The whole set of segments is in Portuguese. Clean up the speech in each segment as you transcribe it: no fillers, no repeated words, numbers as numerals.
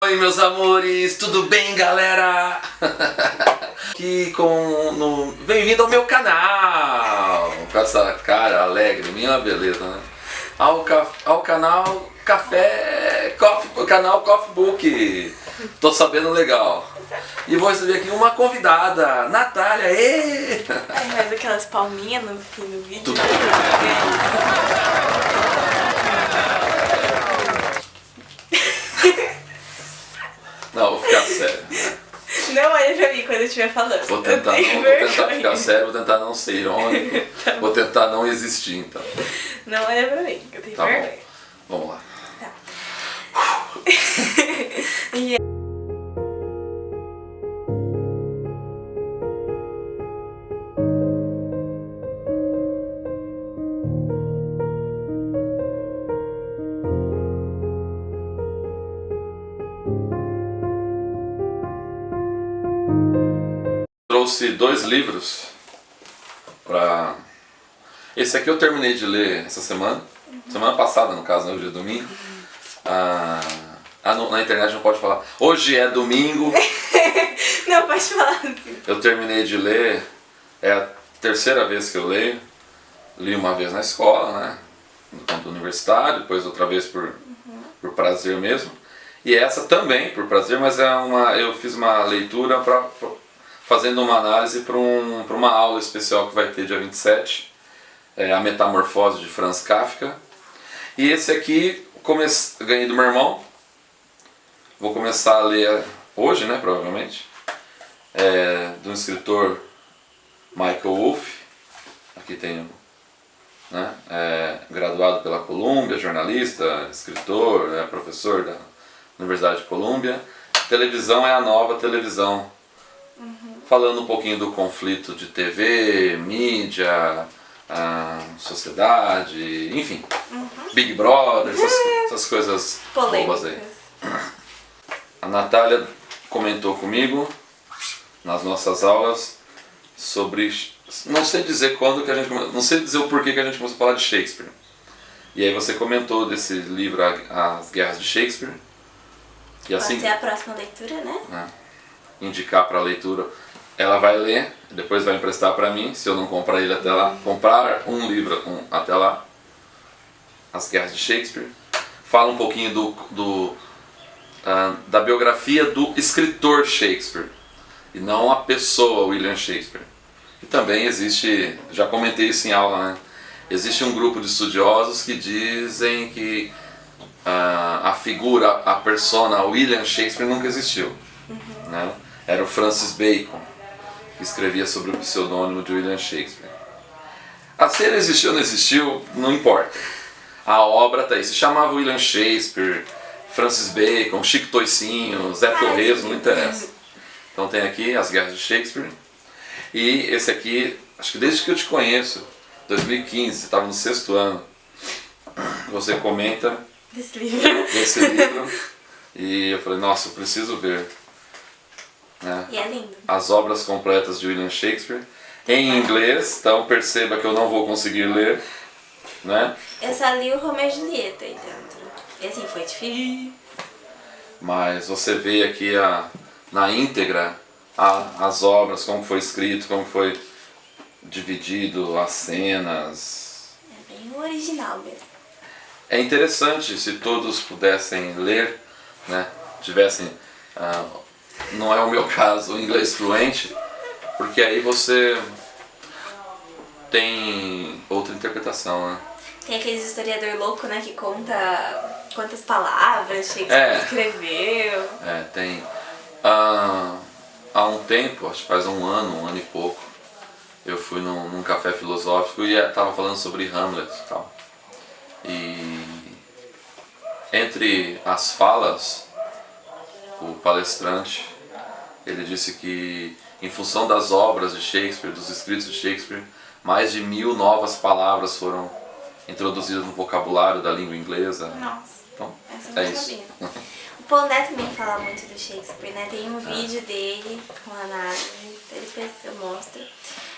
Oi meus amores, tudo bem galera? Bem-vindo ao meu canal! Com essa cara alegre, minha beleza, né? Ao canal canal Coffee Book. Tô sabendo legal. E vou receber aqui uma convidada, Natália. Faz aquelas palminhas no fim do vídeo. Não, vou ficar sério. Não olha pra mim quando eu estiver falando. Vou tentar ficar sério, vou tentar não ser irônico. Tá, vou tentar não existir, então. Não olha pra mim, que eu tenho vergonha. Bom. Vamos lá. Tá. Trouxe 2 livros pra... Esse aqui eu terminei de ler essa semana. Semana passada, no caso, hoje é domingo. Na internet não pode falar. Hoje é domingo. Não, pode falar assim. Eu terminei de ler. É a 3ª vez que eu leio. Li uma vez na escola, né? No campo universitário. Depois outra vez por prazer mesmo. E essa também por prazer, mas eu fiz uma leitura fazendo uma análise para uma aula especial que vai ter dia 27. A Metamorfose de Franz Kafka. E esse aqui ganhei do meu irmão. Vou começar a ler hoje, né, provavelmente. De um escritor, Michael Wolff. Aqui tem, né, graduado pela Columbia, jornalista, escritor, professor da Universidade de Columbia. Televisão é a nova televisão. Falando um pouquinho do conflito de TV, mídia, sociedade, enfim, Big Brother, essas coisas bobas aí. A Natália comentou comigo nas nossas aulas sobre, não sei dizer quando que a gente, não sei dizer o porquê que a gente começou a falar de Shakespeare. E aí você comentou desse livro As Guerras de Shakespeare. E assim, pode ser a próxima leitura, né? Indicar para leitura. Ela vai ler, depois vai emprestar para mim, se eu não comprar ele até lá. Comprar um livro até lá. As Guerras de Shakespeare. Fala um pouquinho da biografia do escritor Shakespeare. E não a pessoa William Shakespeare. E também existe, já comentei isso em aula, né? Existe um grupo de estudiosos que dizem que a figura, a persona William Shakespeare nunca existiu. Né? Era o Francis Bacon que escrevia sobre o pseudônimo de William Shakespeare. Se ele existiu ou não existiu, não importa. A obra está aí. Se chamava William Shakespeare, Francis Bacon, Chico Toicinho, Zé Torresmo, não interessa. Então tem aqui As Guerras de Shakespeare. E esse aqui, acho que desde que eu te conheço, 2015, você estava no 6º ano, você comenta desse livro. E eu falei, nossa, eu preciso ver. E é lindo. As obras completas de William Shakespeare em inglês, então perceba que eu não vou conseguir ler, né? Eu só li o Romeo e Julieta aí dentro. E assim, foi difícil. Mas você vê aqui na íntegra as obras, como foi escrito, como foi dividido, as cenas. É bem o original mesmo. É interessante se todos pudessem ler, né? Tivessem... não é o meu caso, o inglês fluente, porque aí você tem outra interpretação, né? Tem aqueles historiador louco, né, que conta quantas palavras Shakespeare escreveu. Tem. Há um tempo, acho que faz um ano e pouco, eu fui num café filosófico e estava falando sobre Hamlet e tal. E entre as falas, o palestrante, ele disse que em função das obras de Shakespeare, dos escritos de Shakespeare, mais de 1000 novas palavras foram introduzidas no vocabulário da língua inglesa. Nossa, então, essa eu não sabia. O Paul Neto também fala muito do Shakespeare, né? Tem um vídeo dele com análise, depois eu mostro.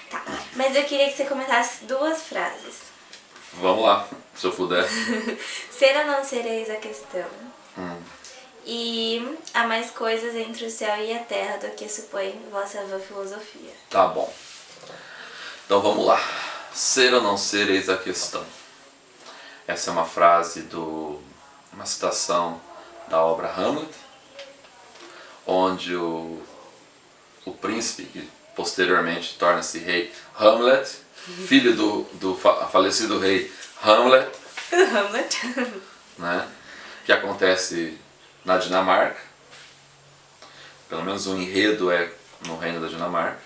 Tá, mas eu queria que você comentasse 2 frases. Vamos lá, se eu puder. Ser ou não ser eis a questão. E há mais coisas entre o céu e a terra do que supõe vossa vã filosofia. Tá bom. Então vamos lá. Ser ou não ser, eis a questão. Essa é uma frase uma citação da obra Hamlet, onde o príncipe, que posteriormente torna-se rei Hamlet, filho do falecido rei Hamlet, né, que acontece na Dinamarca, pelo menos o enredo é no reino da Dinamarca,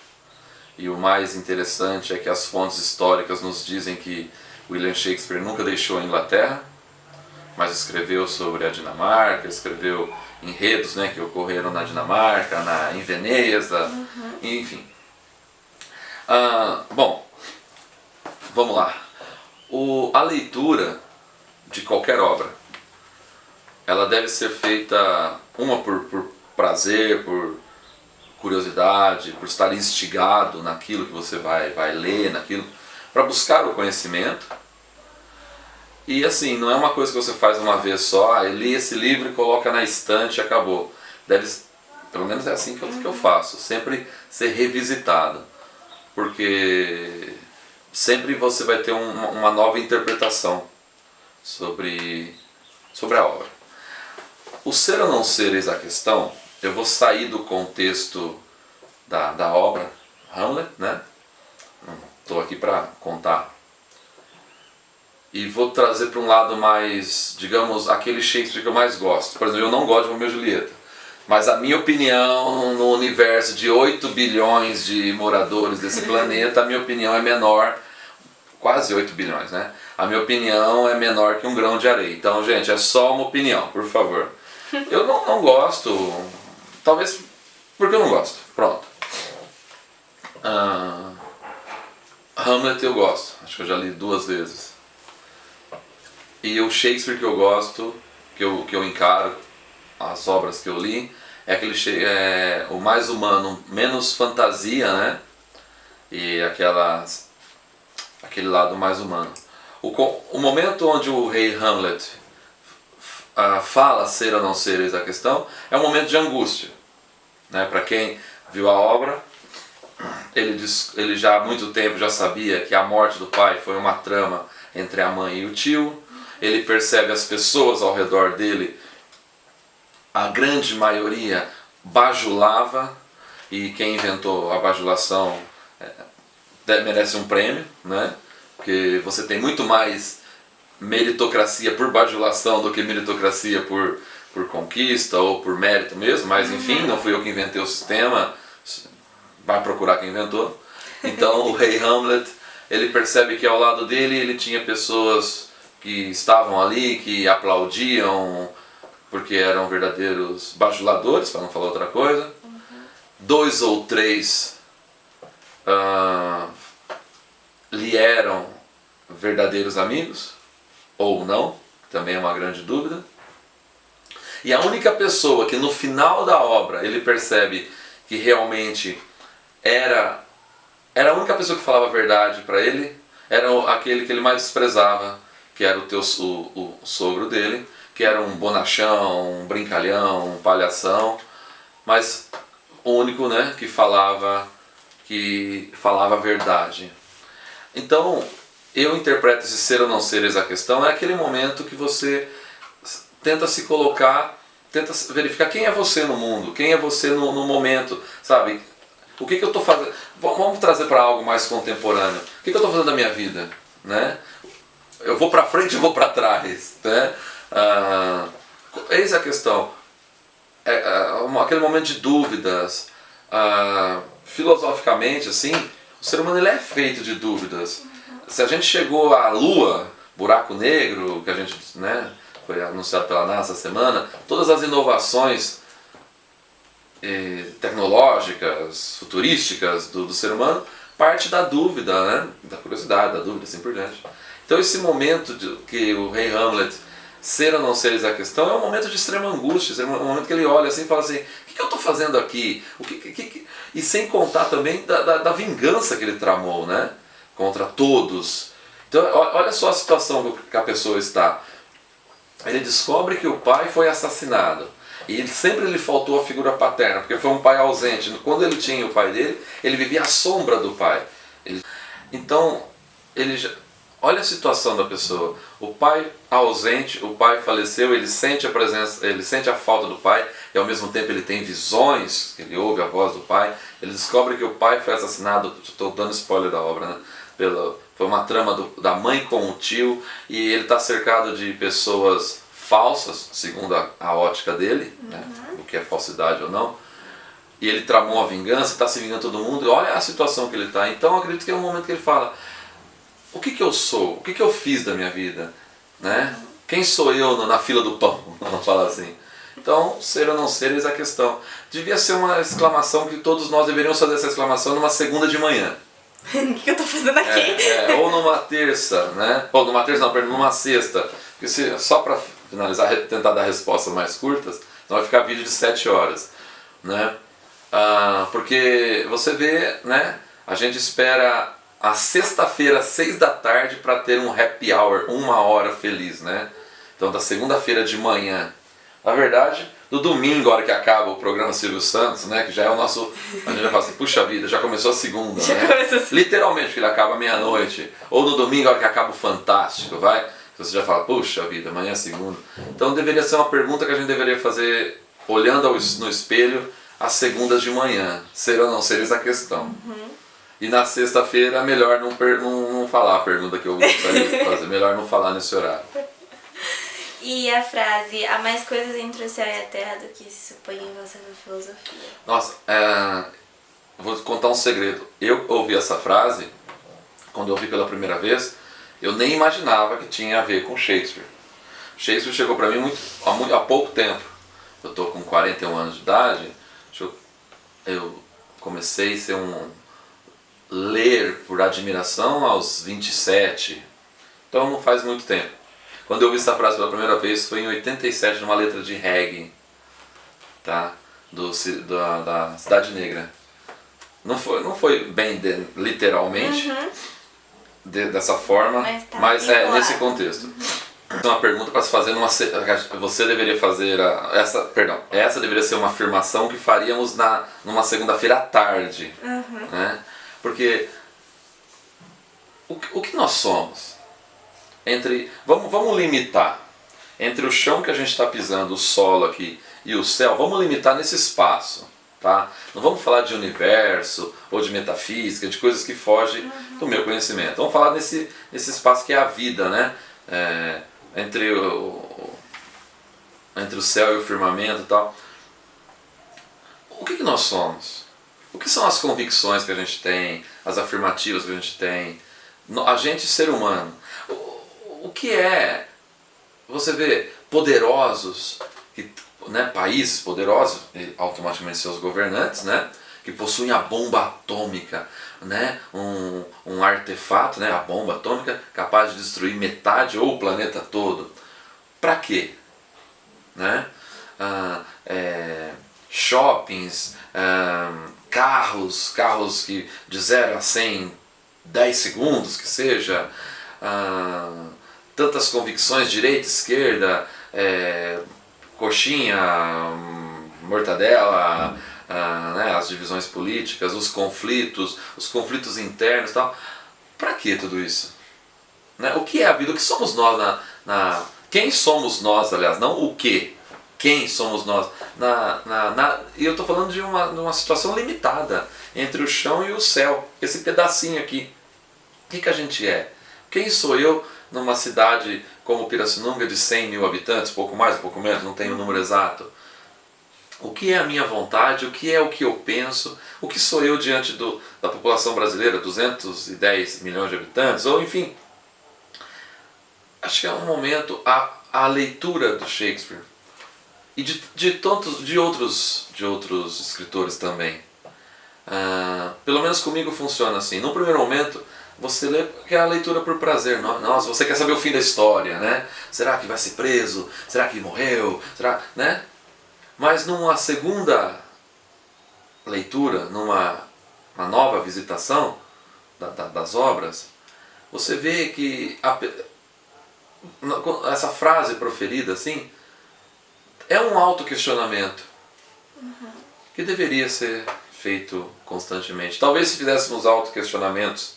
e o mais interessante é que as fontes históricas nos dizem que William Shakespeare nunca deixou a Inglaterra, mas escreveu sobre a Dinamarca, escreveu enredos, né, que ocorreram na Dinamarca, em Veneza, enfim. Bom, vamos lá. A leitura de qualquer obra, ela deve ser feita por prazer, por curiosidade, por estar instigado naquilo que você vai ler, naquilo, para buscar o conhecimento. E assim, não é uma coisa que você faz uma vez só, li esse livro e coloca na estante e acabou. Pelo menos é assim que eu faço, sempre ser revisitado, porque sempre você vai ter uma nova interpretação sobre a obra. O ser ou não ser, eis a questão. Eu vou sair do contexto da obra Hamlet, né? Estou aqui para contar. E vou trazer para um lado mais, digamos, aquele Shakespeare que eu mais gosto. Por exemplo, eu não gosto de Romeu e Julieta. Mas a minha opinião, no universo de 8 bilhões de moradores desse planeta, a minha opinião é menor, quase 8 bilhões, né? A minha opinião é menor que um grão de areia. Então, gente, é só uma opinião, por favor. Eu não gosto, talvez porque eu não gosto, pronto. Hamlet eu gosto, acho que eu já li 2 vezes. E o Shakespeare que eu gosto, que eu encaro, as obras que eu li, é o mais humano, menos fantasia, né? E aquele lado mais humano. O momento onde o rei Hamlet fala ser ou não ser, eis a questão, é um momento de angústia, né? Para quem viu a obra, ele já há muito tempo já sabia que a morte do pai foi uma trama entre a mãe e o tio. Ele percebe as pessoas ao redor dele, a grande maioria bajulava, e quem inventou a bajulação merece um prêmio, né? Porque você tem muito mais meritocracia por bajulação do que meritocracia por conquista ou por mérito mesmo, mas enfim, não fui eu que inventei o sistema, vai procurar quem inventou. Então o rei Hamlet, ele percebe que ao lado dele ele tinha pessoas que estavam ali, que aplaudiam, porque eram verdadeiros bajuladores, para não falar outra coisa. 2 ou 3 lhe eram verdadeiros amigos, ou não, também é uma grande dúvida. E a única pessoa que no final da obra ele percebe que realmente era a única pessoa que falava a verdade para ele, era aquele que ele mais desprezava, que era o sogro dele, que era um bonachão, um brincalhão, um palhação, mas o único, né, que falava a verdade. Então, eu interpreto esse ser ou não ser, eis a questão, é aquele momento que você tenta se colocar, tenta verificar quem é você no mundo, quem é você no momento, sabe? O que eu estou fazendo? Vamos trazer para algo mais contemporâneo. O que eu estou fazendo da minha vida, né? Eu vou para frente, eu vou para trás, né? Eis a questão. Aquele momento de dúvidas. Filosoficamente, assim, o ser humano ele é feito de dúvidas. Se a gente chegou à Lua, buraco negro, que a gente, né, foi anunciado pela NASA essa semana, todas as inovações tecnológicas, futurísticas do ser humano, parte da dúvida, né? Da curiosidade, da dúvida, assim por diante. Então esse momento que o rei Hamlet, ser ou não ser a questão, é um momento de extrema angústia, é um momento que ele olha assim e fala assim, o que eu estou fazendo aqui? E sem contar também da vingança que ele tramou, né? Contra todos. Então olha só a situação que a pessoa está. Ele descobre que o pai foi assassinado. E sempre ele faltou a figura paterna, porque foi um pai ausente. Quando ele tinha o pai dele, ele vivia à sombra do pai. Então, olha a situação da pessoa. O pai ausente, o pai faleceu, ele sente a presença, ele sente a falta do pai, e ao mesmo tempo ele tem visões, ele ouve a voz do pai, ele descobre que o pai foi assassinado, estou dando spoiler da obra, né? Foi uma trama da mãe com o tio, e ele está cercado de pessoas falsas, segundo a ótica dele, né? O que é falsidade ou não, e ele tramou a vingança, está se vingando todo mundo, e olha a situação que ele está. Então eu acredito que é um momento que ele fala: o que eu sou? O que eu fiz da minha vida? Né? Quem sou eu na fila do pão? Vamos falar assim. Então, ser ou não ser, eis a questão. Devia ser uma exclamação que todos nós deveríamos fazer essa exclamação numa segunda de manhã. O que eu tô fazendo aqui? Ou numa terça, né? Ou numa terça não, perdão, numa sexta. Porque só para finalizar, tentar dar respostas mais curtas, então vai ficar vídeo de 7 horas. Né? Porque você vê, né? A gente espera a sexta-feira, 6 da tarde, para ter um happy hour, 1 hora feliz, né? Então, da segunda-feira de manhã. Na verdade, do domingo, a hora que acaba o programa Silvio Santos, né? Que já é o nosso... A gente já fala assim, puxa vida, já começou a segunda, né? Assim. Literalmente, que ele acaba meia-noite. Ou no domingo, a hora que acaba o Fantástico, vai? Você já fala, puxa vida, amanhã é segunda. Então, deveria ser uma pergunta que a gente deveria fazer, olhando no espelho, às segundas de manhã. Ser ou não ser, essa questão. E na sexta-feira, melhor não falar a pergunta que eu gostaria de fazer. Melhor não falar nesse horário. E a frase, há mais coisas entre o céu e a terra do que se supõe em vossa filosofia. Nossa, vou contar um segredo. Eu ouvi essa frase, quando eu ouvi pela primeira vez, eu nem imaginava que tinha a ver com Shakespeare. Shakespeare chegou para mim há pouco tempo. Eu estou com 41 anos de idade, eu comecei a ser ler por admiração aos 27, então não faz muito tempo. Quando eu ouvi essa frase pela primeira vez foi em 87, numa letra de reggae, tá? Da Cidade Negra. Não foi bem literalmente dessa forma, mas é nesse contexto. Então, uma pergunta para se fazer você deveria fazer essa deveria ser uma afirmação que faríamos numa segunda-feira à tarde, né? Porque o que nós somos? Vamos limitar entre o chão que a gente está pisando, o solo aqui, e o céu. Vamos limitar nesse espaço, tá? Não vamos falar de universo ou de metafísica, de coisas que fogem do meu conhecimento. Vamos falar nesse espaço que é a vida, né? Entre o céu e o firmamento e tal. O que nós somos? O que são as convicções que a gente tem, as afirmativas que a gente tem? A gente, ser humano. O que é, você vê, poderosos, né, países poderosos, automaticamente seus governantes, né, que possuem a bomba atômica, né, um artefato, né, a bomba atômica, capaz de destruir metade ou o planeta todo. Para quê? Né? Shoppings, carros que de 0 a 100, 10 segundos que seja, tantas convicções, direita, esquerda, coxinha, mortadela, né, as divisões políticas, os conflitos internos e tal. Para que tudo isso? Né? O que é a vida? O que somos nós? Quem somos nós, aliás, não o que. Quem somos nós? E eu estou falando de uma situação limitada entre o chão e o céu, esse pedacinho aqui. O que a gente é? Quem sou eu numa cidade como Pirassununga de 100 mil habitantes, pouco mais, pouco menos, não tenho o número exato? O que é a minha vontade? O que é o que eu penso? O que sou eu diante da população brasileira, 210 milhões de habitantes? Ou enfim, acho que é um momento, a leitura do Shakespeare e de outros escritores também. Pelo menos comigo funciona assim. No primeiro momento, você lê que é a leitura por prazer. Nossa, você quer saber o fim da história, né? Será que vai ser preso? Será que morreu? Será, né? Mas numa segunda leitura, numa nova visitação das obras, você vê que essa frase proferida assim é um autoquestionamento que deveria ser feito constantemente. Talvez se fizéssemos autoquestionamentos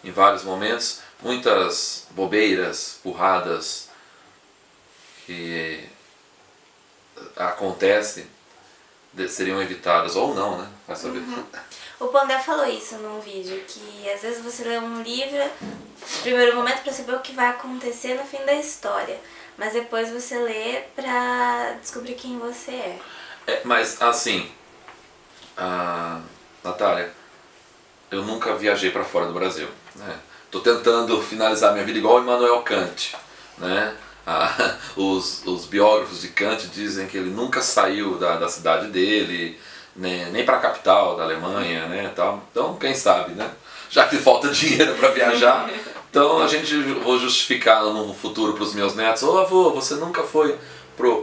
em vários momentos, muitas bobeiras, burradas que acontecem seriam evitadas, ou não, né? Vai saber. O Pondé falou isso num vídeo, que às vezes você lê um livro, no primeiro momento para saber o que vai acontecer no fim da história, mas depois você lê pra descobrir quem você é. Mas assim, Natália, eu nunca viajei para fora do Brasil, né? Tô tentando finalizar minha vida igual o Immanuel Kant, né? Os biógrafos de Kant dizem que ele nunca saiu da cidade dele, né? Nem para a capital da Alemanha, né? Tal. Então, quem sabe, né? Já que falta dinheiro para viajar, então a gente vou justificar no futuro para os meus netos: ô avô, você nunca foi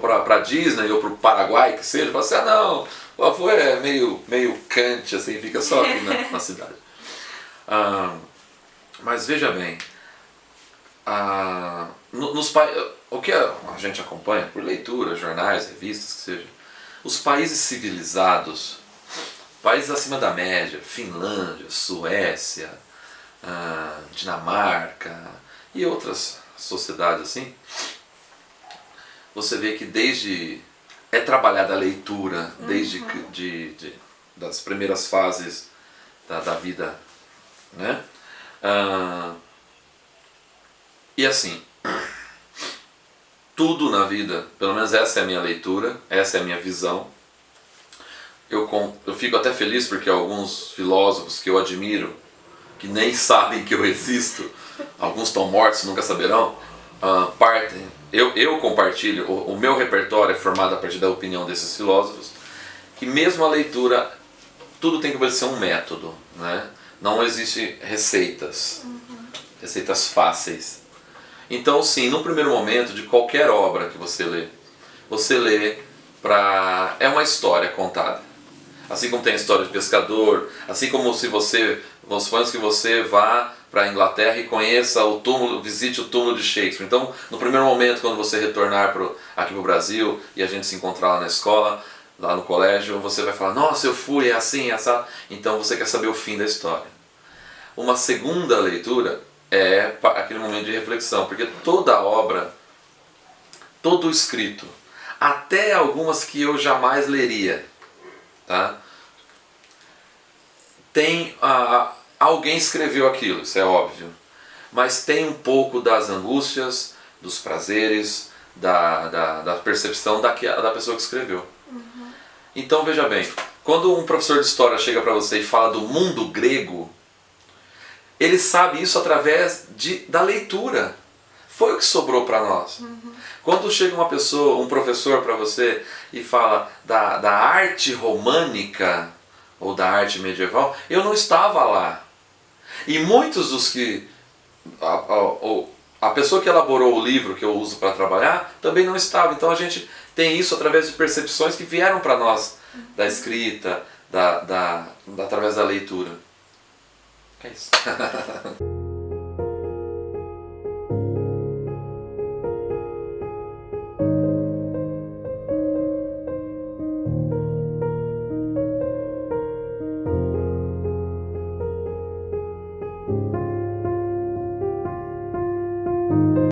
para Disney ou para o Paraguai, que seja? Você, não, o avô é meio Kant, assim, fica só aqui na cidade. Mas veja bem, o que a gente acompanha por leitura, jornais, revistas, que seja, os países civilizados, países acima da média, Finlândia, Suécia, Dinamarca e outras sociedades assim, você vê que desde é trabalhada a leitura desde das primeiras fases da vida, né? E assim, tudo na vida, pelo menos essa é a minha leitura, essa é a minha visão. Eu fico até feliz porque alguns filósofos que eu admiro, que nem sabem que eu existo, alguns estão mortos, nunca saberão, partem. Eu compartilho, o meu repertório é formado a partir da opinião desses filósofos, que mesmo a leitura, tudo tem que obedecer um método, né? Não existe receitas fáceis. Então sim, no primeiro momento de qualquer obra que você lê é uma história contada. Assim como tem a história de pescador, assim como se você, vamos supor que você vá para a Inglaterra e conheça o túmulo, visite o túmulo de Shakespeare. Então, no primeiro momento, quando você retornar aqui para o Brasil e a gente se encontrar lá na escola, lá no colégio, você vai falar: nossa, eu fui, é assim, é assim. Então você quer saber o fim da história. Uma segunda leitura é aquele momento de reflexão, porque toda obra, todo escrito, até algumas que eu jamais leria, tá? Tem alguém escreveu aquilo, isso é óbvio, mas tem um pouco das angústias, dos prazeres, da percepção da pessoa que escreveu. Então veja bem, quando um professor de história chega para você e fala do mundo grego, ele sabe isso através da leitura. Foi o que sobrou para nós. Quando chega uma pessoa, um professor para você e fala da arte românica ou da arte medieval, eu não estava lá. E muitos dos que... A pessoa que elaborou o livro que eu uso para trabalhar também não estava. Então a gente tem isso através de percepções que vieram para nós da escrita, através da leitura. É isso.